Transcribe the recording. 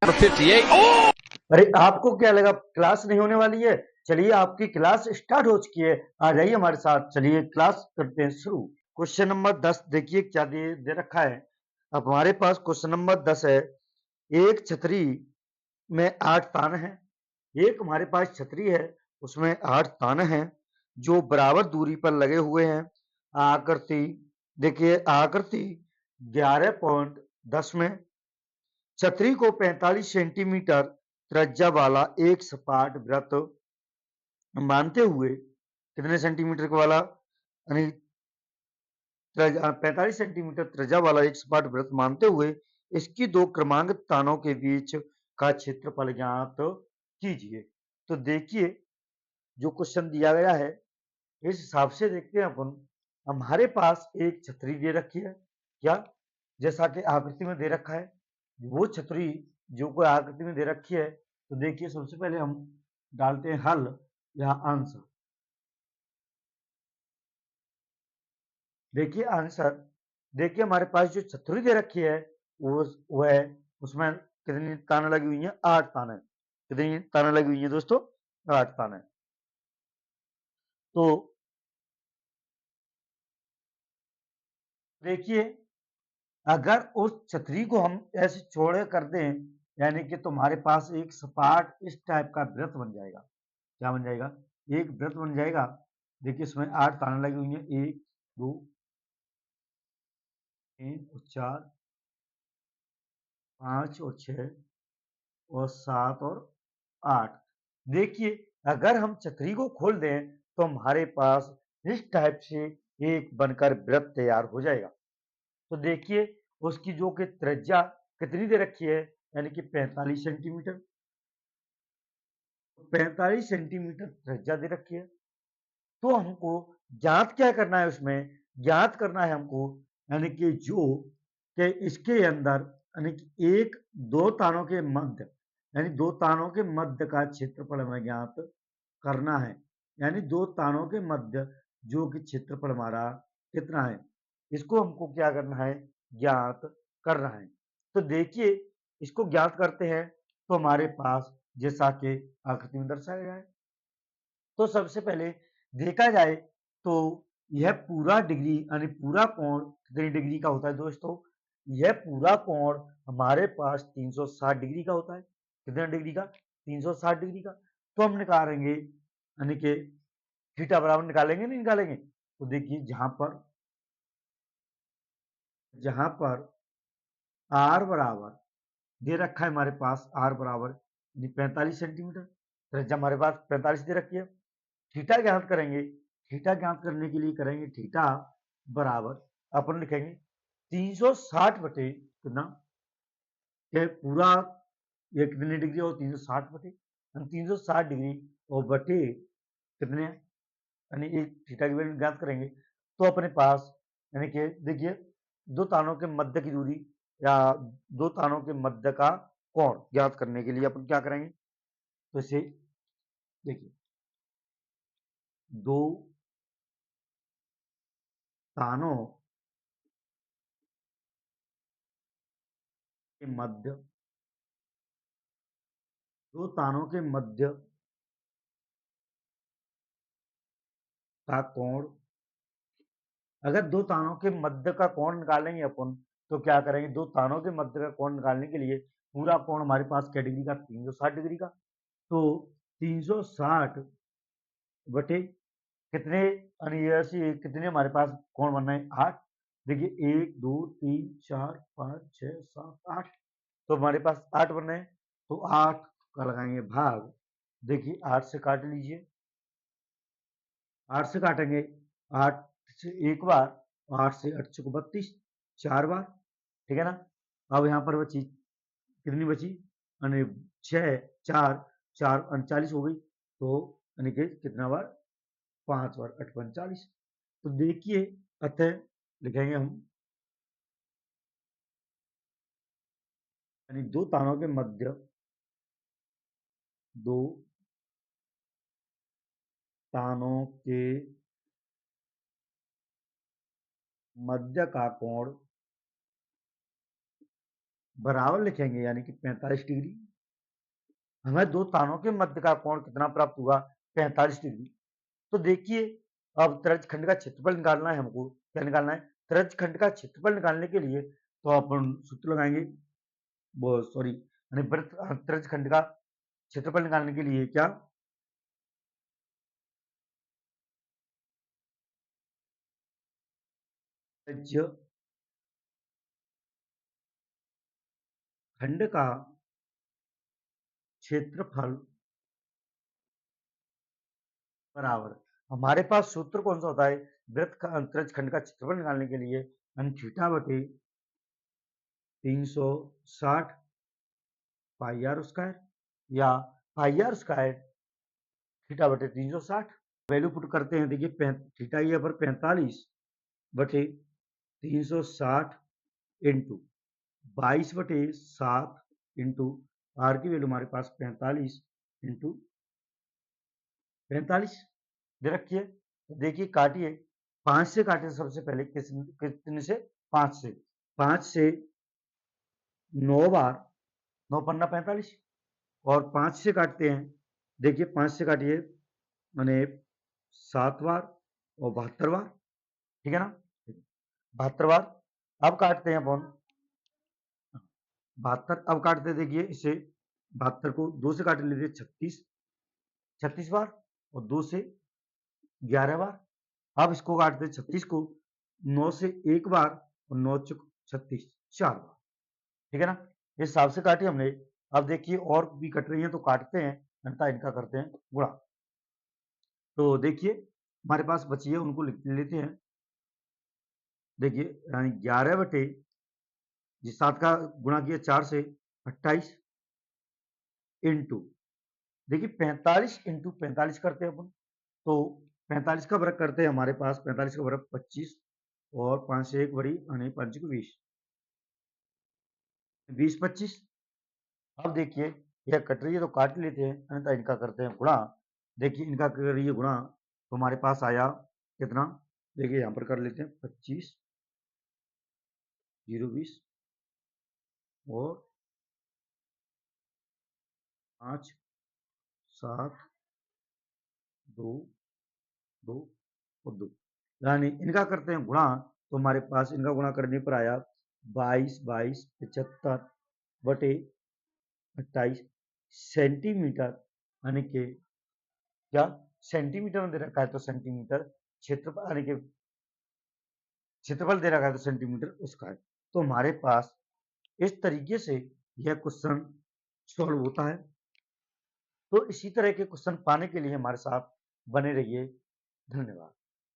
58. Oh! अरे आपको क्या लगा क्लास नहीं होने वाली है? चलिए आपकी क्लास स्टार्ट हो चुकी है। आ जाइए हमारे साथ, चलिए क्लास करते हैं शुरू। क्वेश्चन नंबर 10 देखिए क्या दे रखा है। अब हमारे पास क्वेश्चन नंबर 10 है। एक छतरी में 8 तान हैं। एक हमारे पास छतरी है, उसमें 8 तान हैं जो बराबर दूरी पर लगे हुए हैं। आकृति देखिए, आकृति 11.10 में छतरी को 45 सेंटीमीटर त्रिज्या वाला एक सपाट वृत्त मानते हुए, कितने सेंटीमीटर वाला, यानी 45 सेंटीमीटर त्रिज्या वाला एक सपाट वृत्त मानते हुए इसकी दो क्रमांक तानों के बीच का क्षेत्रफल ज्ञात कीजिए। तो देखिए जो क्वेश्चन दिया गया है इस हिसाब से देखते हैं अपन। हमारे पास एक छतरी दे रखी है, क्या, जैसा कि आकृति में दे रखा है। वो छतरी जो कोई आकृति में दे रखी है, तो देखिए सबसे पहले हम डालते हैं हल या आंसर। देखिए आंसर, देखिए हमारे पास जो छतरी दे रखी है वो है, उसमें कितनी ताने लगी हुई है? 8 ताने। कितनी ताने लगी हुई है दोस्तों? 8 ताने। तो देखिए अगर उस छतरी को हम ऐसे चौड़े कर दें, यानी कि तुम्हारे पास एक सपाट इस टाइप का वृत्त बन जाएगा। क्या बन जाएगा? एक वृत्त बन जाएगा। देखिए इसमें 8 ताने लगी हुई हैं, 1 2 3 और 4 5 और 6 और 7 और 8। देखिए अगर हम छतरी को खोल दें तो हमारे पास इस टाइप से एक बनकर वृत्त तैयार हो जाएगा। तो देखिए उसकी जो कि त्रिज्या कितनी दे रखी है, यानी कि 45 सेंटीमीटर। 45 सेंटीमीटर त्रिज्या दे रखी है। तो हमको ज्ञात क्या करना है, उसमें ज्ञात करना है हमको, यानी कि जो कि इसके अंदर, यानी कि एक दो तारों के मध्य, यानी दो तारों के मध्य का क्षेत्रफल हमें ज्ञात करना है। यानी दो तारों के मध्य जो कि क्षेत्रफल हमारा कितना है, इसको हमको क्या करना है? ज्ञात करना है। तो देखिए इसको ज्ञात करते हैं तो हमारे पास जैसा कि आकृति में दर्शाया गया है। तो सबसे पहले देखा जाए तो यह पूरा डिग्री, यानी पूरा कोण कितनी डिग्री का होता है दोस्तों? यह पूरा कोण हमारे पास 360 डिग्री का होता है। कितने डिग्री का? 360 डिग्री का। तो हम निकालेंगे, यानी कि थीटा बराबर निकालेंगे, नहीं निकालेंगे? तो देखिए जहां पर आर बराबर दे रखा है हमारे पास, आर बराबर 45 सेंटीमीटर, त्रिज्या हमारे पास 45 दे रखी है। थीटा ज्ञात करेंगे। थीटा ज्ञात करने के लिए करेंगे थीटा बराबर, अपन लिखेंगे 360 बटे कितना, ये पूरा ये कितनी डिग्री हो? 360 बटे, हम 360 डिग्री और बटे कितने, यानी एक थीटा की वैल्यू ज्ञात करेंगे। तो अपने पास, यानी कि देखिए दो तारों के मध्य की दूरी या दो तारों के मध्य का कोण ज्ञात करने के लिए अपन क्या करेंगे? तो इसे देखिए, दो तारों के मध्य, दो तारों के मध्य का कोण, अगर दो तारों के मध्य का कोण निकालेंगे अपन, तो क्या करेंगे? दो तारों के मध्य का कोण निकालने के लिए पूरा कोण हमारे पास क्या डिग्री का? 360 डिग्री का। तो 360 बटे कितने, यानी ऐसे कितने हमारे पास कोण बनना है? 8। देखिए 1 2 3 4 5 6 7 8, तो हमारे पास 8 बनना है। तो 8 का लगाएंगे भाग, देखिए 8 से काट लीजिए, 8 से काटेंगे, 8 से एक बार, 8 से 8 चौको 32, 4 बार, ठीक है ना? अब यहाँ पर बची कितनी बची, यानी 6 4 4 39 हो गई। तो यानी कि कितना बार? 5 बार, 8 45। तो देखिए अतः लिखेंगे हम, यानी दो तारों के मध्य, दो तारों के मध्य का कोण बराबर लिखेंगे यानी कि 45 डिग्री। हमें दो तानों के मध्य का कोण कितना प्राप्त हुआ? 45 डिग्री। तो देखिए अब त्रिज्यखंड का क्षेत्रफल निकालना है हमको। क्या निकालना है? त्रिज्यखंड का क्षेत्रफल निकालने के लिए तो अपन सूत्र लगाएंगे, वो सॉरी यानी वृत्त त्रिज्यखंड का क्षेत्रफल निकालने के लिए क्या त्रिज्य खंड का क्षेत्रफल बराबर, हमारे पास सूत्र कौन सा होता है? वृत्त का अंतरिक्ष खंड का क्षेत्रफल निकालने के लिए थीटा बटे 360 पाई आर स्क्वायर या पाई आर स्क्वायर थीटा बटे 360 वैल्यू पुट करते हैं। देखिए थीटा ये पर 45 बटे 360 इंटू 22/7 इंटू आर की वैल्यू हमारे पास 45 इंटू 45 दे रखी है। तो देखिए काटिए, 5 से काटे सबसे पहले कितने से? 5 से। 5 से 9 बार, 9 पन्ना 45 और 5 से काटते हैं। देखिए 5 से काटिए मैंने 7 बार और 72 बार, ठीक है ना? 72 बार। अब काटते हैं अपन 72, अब काटते देखिए इसे 72 को 2 से काट लीजिए 36 बार और 2 से 11 बार। अब इसको काटते 36 को 9 से 1 बार और 9 चुक 36 4 बार, ठीक है ना? इस हिसाब से काटी हमने। अब देखिए और भी कट रही हैं तो काटते हैं, अन्यथा इनका करते हैं गुणा। तो देखिए हमारे पास बची है, उनको लिख लेते हैं। देखिए 11 बटे जिस 7 का गुणा किया 4 से 28 इंटू देखिए 45 इंटू 45 करते हैं अपन। तो 45 का वर्ग करते हैं, हमारे पास 45 का वर्ग 25 और 5 से 1 बड़ी यानी 5 को 20, 20 25। अब देखिए यह कट रही है तो काट लेते हैं, अन्यथा इनका करते हैं गुणा। देखिए इनका कर रही है गुणा तो हमारे पास आया कितना? देखिए यहाँ पर कर लेते हैं 25 0 20 और 5 7 2 2 और 2, यानी इनका करते हैं गुणा। तो हमारे पास इनका गुणा करने पर आया 22 22 75 बटे 28 सेंटीमीटर, यानी कि क्या सेंटीमीटर में दे रखा है तो सेंटीमीटर, क्षेत्रफल यानी कि क्षेत्रफल दे रखा है तो सेंटीमीटर उसका है। तो हमारे पास इस तरीके से यह क्वेश्चन सॉल्व होता है। तो इसी तरह के क्वेश्चन पाने के लिए हमारे साथ बने रहिए। धन्यवाद।